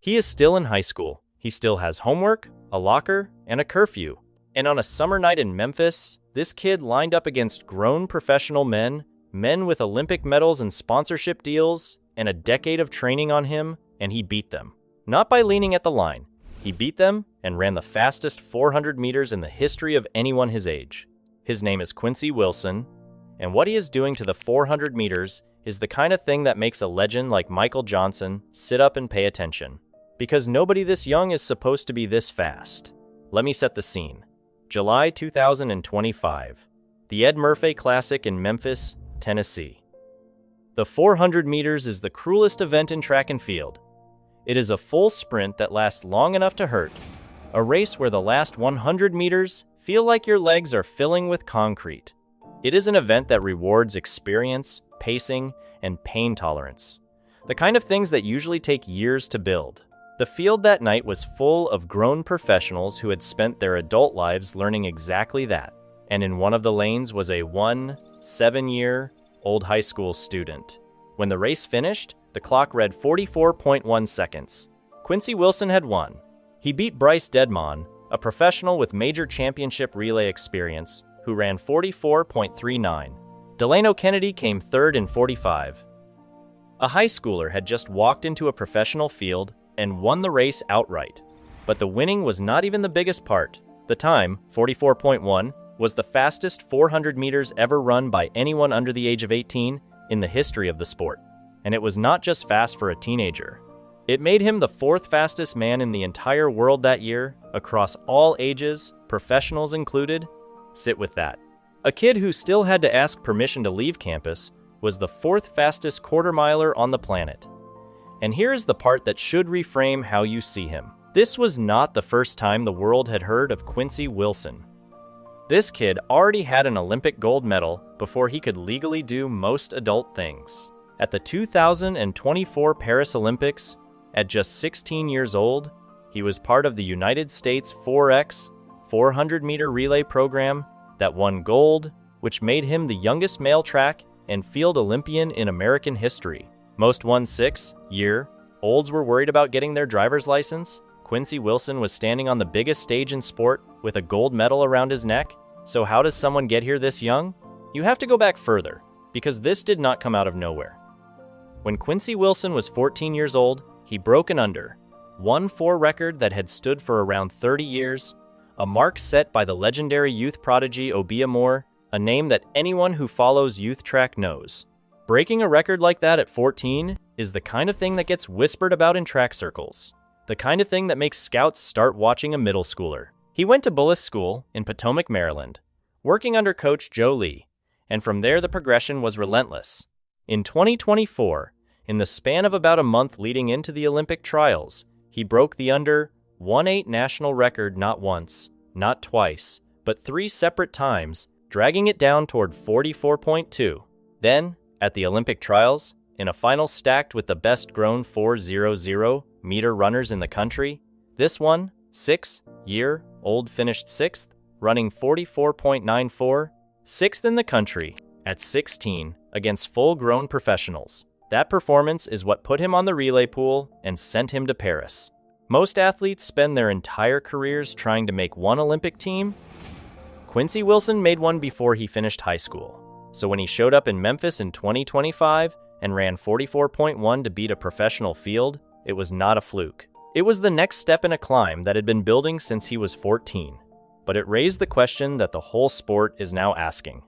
He is still in high school. He still has homework, a locker, and a curfew. And on a summer night in Memphis, this kid lined up against grown professional men with Olympic medals and sponsorship deals, and a decade of training on him, and he beat them. Not by leaning at the line. He beat them and ran the fastest 400 meters in the history of anyone his age. His name is Quincy Wilson, and what he is doing to the 400 meters is the kind of thing that makes a legend like Michael Johnson sit up and pay attention. Because nobody this young is supposed to be this fast. Let me set the scene. July 2025. The Ed Murphy Classic in Memphis, Tennessee. The 400 meters is the cruelest event in track and field. It is a full sprint that lasts long enough to hurt. A race where the last 100 meters feel like your legs are filling with concrete. It is an event that rewards experience, pacing, and pain tolerance. The kind of things that usually take years to build. The field that night was full of grown professionals who had spent their adult lives learning exactly that. And in one of the lanes was a 7-year-old high school student. When the race finished, the clock read 44.1 seconds. Quincy Wilson had won. He beat Bryce Dedmon, a professional with major championship relay experience, who ran 44.39. Delano Kennedy came third in 45. A high schooler had just walked into a professional field and won the race outright. But the winning was not even the biggest part. The time, 44.1, was the fastest 400 meters ever run by anyone under the age of 18 in the history of the sport. And it was not just fast for a teenager. It made him the fourth fastest man in the entire world that year, across all ages, professionals included. Sit with that. A kid who still had to ask permission to leave campus was the fourth fastest quarter-miler on the planet. And here is the part that should reframe how you see him. This was not the first time the world had heard of Quincy Wilson. This kid already had an Olympic gold medal before he could legally do most adult things. At the 2024 Paris Olympics, at just 16 years old, he was part of the United States 4x 400-meter relay program that won gold, which made him the youngest male track and field Olympian in American history. Most 6-year-olds were worried about getting their driver's license. Quincy Wilson was standing on the biggest stage in sport with a gold medal around his neck. So how does someone get here this young? You have to go back further, because this did not come out of nowhere. When Quincy Wilson was 14 years old, he broke an under 1-4 record that had stood for around 30 years, a mark set by the legendary youth prodigy Obia Moore, a name that anyone who follows youth track knows. Breaking a record like that at 14 is the kind of thing that gets whispered about in track circles. The kind of thing that makes scouts start watching a middle schooler. He went to Bullis School in Potomac, Maryland, working under Coach Joe Lee, and from there the progression was relentless. In 2024, in the span of about a month leading into the Olympic trials, he broke the under 1-8 national record not once, not twice, but 3 separate times, dragging it down toward 44.2. Then, at the Olympic trials, in a final stacked with the best-grown 400-meter runners in the country, this 6-year-old finished 6th, running 44.94, 6th in the country, at 16, against full-grown professionals. That performance is what put him on the relay pool and sent him to Paris. Most athletes spend their entire careers trying to make one Olympic team. Quincy Wilson made one before he finished high school. So when he showed up in Memphis in 2025 and ran 44.1 to beat a professional field, it was not a fluke. It was the next step in a climb that had been building since he was 14. But it raised the question that the whole sport is now asking.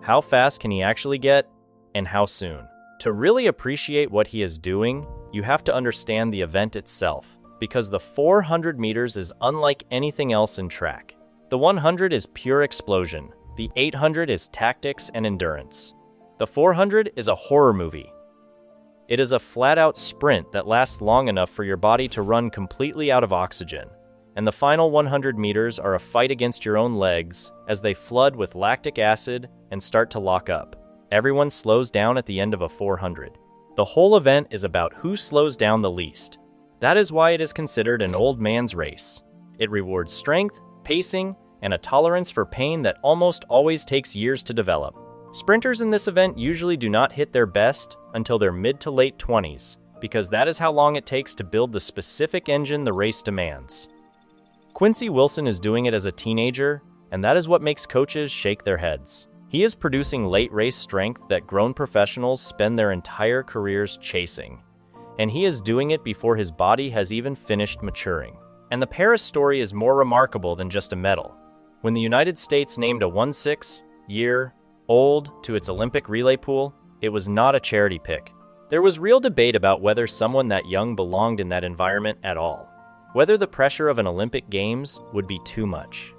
How fast can he actually get, and how soon? To really appreciate what he is doing, you have to understand the event itself, because the 400 meters is unlike anything else in track. The 100 is pure explosion. The 800 is tactics and endurance. The 400 is a horror movie. It is a flat-out sprint that lasts long enough for your body to run completely out of oxygen. And the final 100 meters are a fight against your own legs as they flood with lactic acid and start to lock up. Everyone slows down at the end of a 400. The whole event is about who slows down the least. That is why it is considered an old man's race. It rewards strength, pacing, and a tolerance for pain that almost always takes years to develop. Sprinters in this event usually do not hit their best until their mid to late 20s, because that is how long it takes to build the specific engine the race demands. Quincy Wilson is doing it as a teenager, and that is what makes coaches shake their heads. He is producing late race strength that grown professionals spend their entire careers chasing. And he is doing it before his body has even finished maturing. And the Paris story is more remarkable than just a medal. When the United States named a 16-year-old to its Olympic relay pool, it was not a charity pick. There was real debate about whether someone that young belonged in that environment at all, whether the pressure of an Olympic Games would be too much.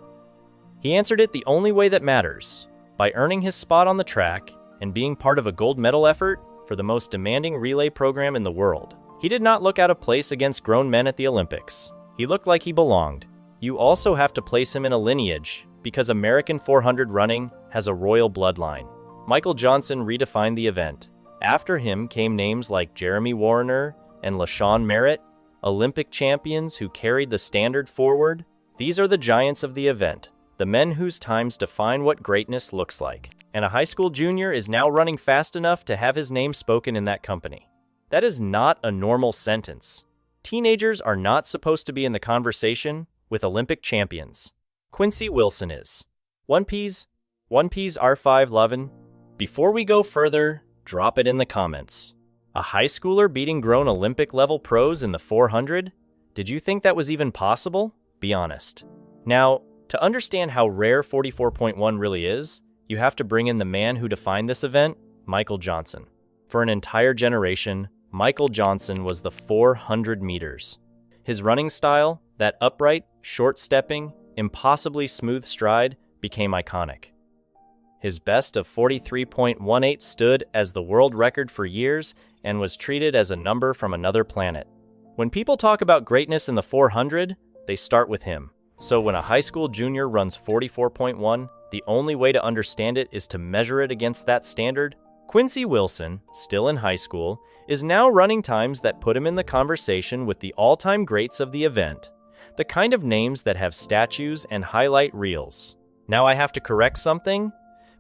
He answered it the only way that matters, by earning his spot on the track and being part of a gold medal effort for the most demanding relay program in the world. He did not look out of place against grown men at the Olympics. He looked like he belonged. You also have to place him in a lineage, because American 400 running has a royal bloodline. Michael Johnson redefined the event. After him came names like Jeremy Warner and LaShawn Merritt, Olympic champions who carried the standard forward. These are the giants of the event, the men whose times define what greatness looks like. And a high school junior is now running fast enough to have his name spoken in that company. That is not a normal sentence. Teenagers are not supposed to be in the conversation with Olympic champions. Quincy Wilson is. One Piece R5 Lovin'. Before we go further, drop it in the comments. A high schooler beating grown Olympic-level pros in the 400? Did you think that was even possible? Be honest. Now, to understand how rare 44.1 really is, you have to bring in the man who defined this event, Michael Johnson. For an entire generation, Michael Johnson was the 400 meters. His running style, that upright, short-stepping, impossibly smooth stride, became iconic. His best of 43.18 stood as the world record for years and was treated as a number from another planet. When people talk about greatness in the 400, they start with him. So when a high school junior runs 44.1, the only way to understand it is to measure it against that standard. Quincy Wilson, still in high school, is now running times that put him in the conversation with the all-time greats of the event, the kind of names that have statues and highlight reels. Now I have to correct something,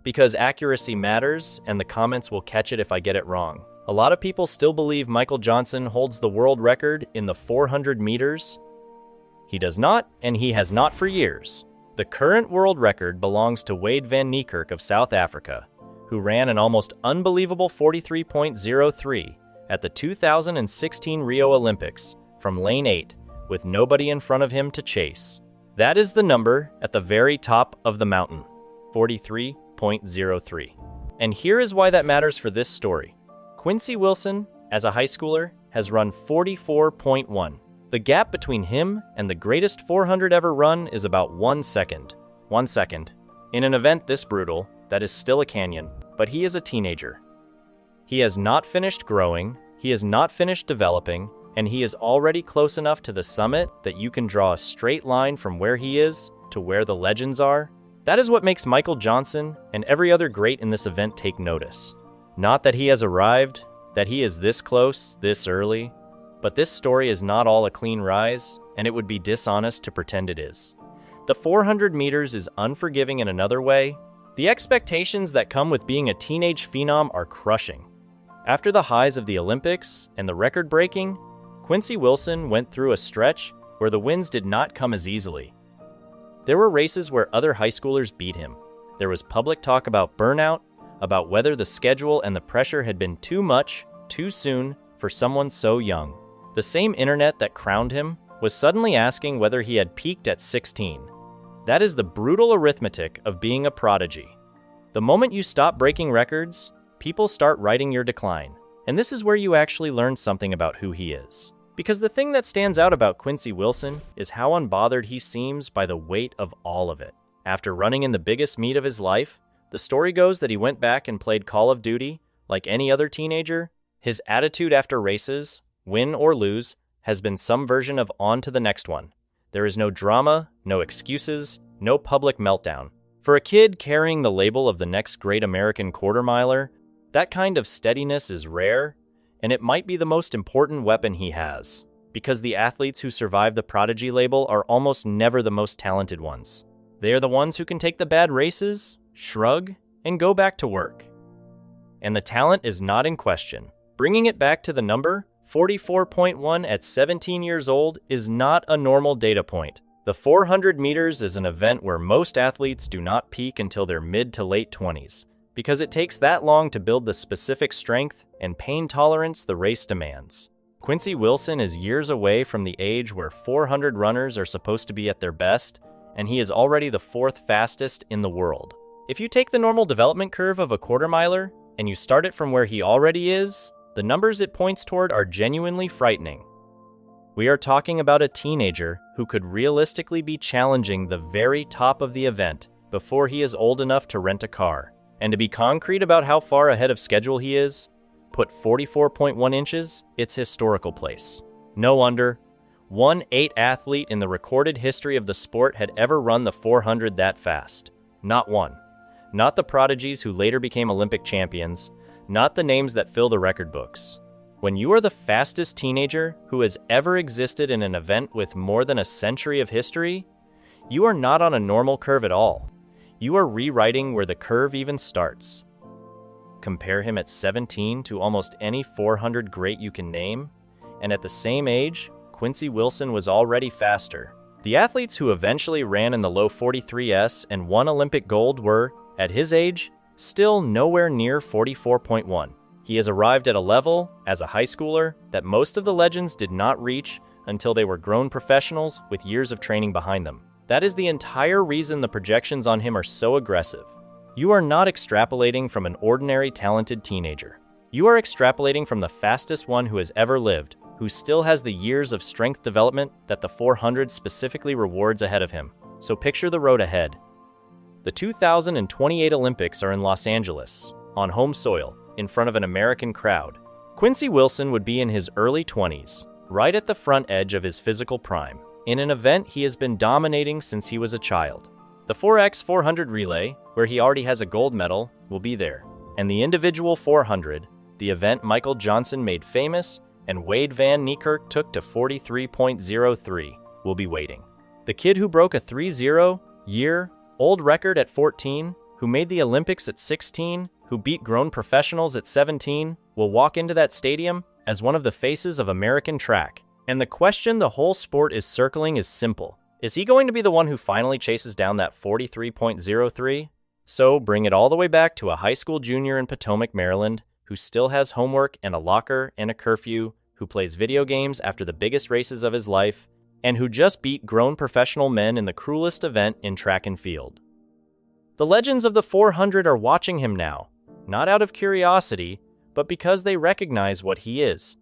because accuracy matters and the comments will catch it if I get it wrong. A lot of people still believe Michael Johnson holds the world record in the 400 meters. He does not, and he has not for years. The current world record belongs to Wade van Niekerk of South Africa, who ran an almost unbelievable 43.03 at the 2016 Rio Olympics from lane 8, with nobody in front of him to chase. That is the number at the very top of the mountain, 43.03. And here is why that matters for this story. Quincy Wilson, as a high schooler, has run 44.1. The gap between him and the greatest 400 ever run is about 1 second. 1 second. In an event this brutal, that is still a canyon, but he is a teenager. He has not finished growing, he has not finished developing, and he is already close enough to the summit that you can draw a straight line from where he is to where the legends are. That is what makes Michael Johnson and every other great in this event take notice. Not that he has arrived, that he is this close, this early, but this story is not all a clean rise, and it would be dishonest to pretend it is. The 400 meters is unforgiving in another way. The expectations that come with being a teenage phenom are crushing. After the highs of the Olympics and the record-breaking, Quincy Wilson went through a stretch where the wins did not come as easily. There were races where other high schoolers beat him. There was public talk about burnout, about whether the schedule and the pressure had been too much, too soon, for someone so young. The same internet that crowned him was suddenly asking whether he had peaked at 16. That is the brutal arithmetic of being a prodigy. The moment you stop breaking records, people start writing your decline. And this is where you actually learn something about who he is. Because the thing that stands out about Quincy Wilson is how unbothered he seems by the weight of all of it. After running in the biggest meet of his life, the story goes that he went back and played Call of Duty like any other teenager. His attitude after races, win or lose, has been some version of on to the next one. There is no drama, no excuses, no public meltdown. For a kid carrying the label of the next great American quarter-miler, that kind of steadiness is rare, and it might be the most important weapon he has, because the athletes who survive the prodigy label are almost never the most talented ones. They are the ones who can take the bad races, shrug, and go back to work. And the talent is not in question. Bringing it back to the number, 44.1 at 17 years old is not a normal data point. The 400 meters is an event where most athletes do not peak until their mid to late 20s, because it takes that long to build the specific strength and pain tolerance the race demands. Quincy Wilson is years away from the age where 400 runners are supposed to be at their best, and he is already the fourth fastest in the world. If you take the normal development curve of a quarter miler and you start it from where he already is, the numbers it points toward are genuinely frightening. We are talking about a teenager who could realistically be challenging the very top of the event before he is old enough to rent a car. And to be concrete about how far ahead of schedule he is, put 44.1 inches its historical place. No wonder, 1/8 athlete in the recorded history of the sport had ever run the 400 that fast. Not one. Not the prodigies who later became Olympic champions, not the names that fill the record books. When you are the fastest teenager who has ever existed in an event with more than a century of history, you are not on a normal curve at all. You are rewriting where the curve even starts. Compare him at 17 to almost any 400 great you can name, and at the same age, Quincy Wilson was already faster. The athletes who eventually ran in the low 43s and won Olympic gold were, at his age, still nowhere near 44.1. He has arrived at a level, as a high schooler, that most of the legends did not reach until they were grown professionals with years of training behind them. That is the entire reason the projections on him are so aggressive. You are not extrapolating from an ordinary talented teenager. You are extrapolating from the fastest one who has ever lived, who still has the years of strength development that the 400 specifically rewards ahead of him. So picture the road ahead. The 2028 Olympics are in Los Angeles, on home soil, in front of an American crowd. Quincy Wilson would be in his early 20s, right at the front edge of his physical prime, in an event he has been dominating since he was a child. The 4x400 relay, where he already has a gold medal, will be there. And the individual 400, the event Michael Johnson made famous and Wade Van Niekerk took to 43.03, will be waiting. The kid who broke a 30-year-old record at 14, who made the Olympics at 16, who beat grown professionals at 17, will walk into that stadium as one of the faces of American track. And the question the whole sport is circling is simple. Is he going to be the one who finally chases down that 43.03? So bring it all the way back to a high school junior in Potomac, Maryland, who still has homework and a locker and a curfew, who plays video games after the biggest races of his life, and who just beat grown professional men in the cruelest event in track and field. The legends of the 400 are watching him now, not out of curiosity, but because they recognize what he is.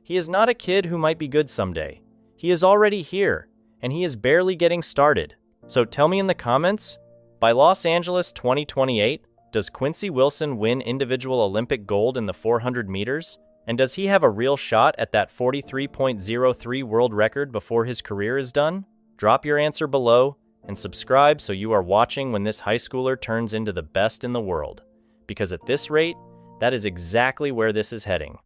He is not a kid who might be good someday. He is already here, and he is barely getting started. So tell me in the comments, by Los Angeles 2028, does Quincy Wilson win individual Olympic gold in the 400 meters? And does he have a real shot at that 43.03 world record before his career is done? Drop your answer below and subscribe so you are watching when this high schooler turns into the best in the world. Because at this rate, that is exactly where this is heading.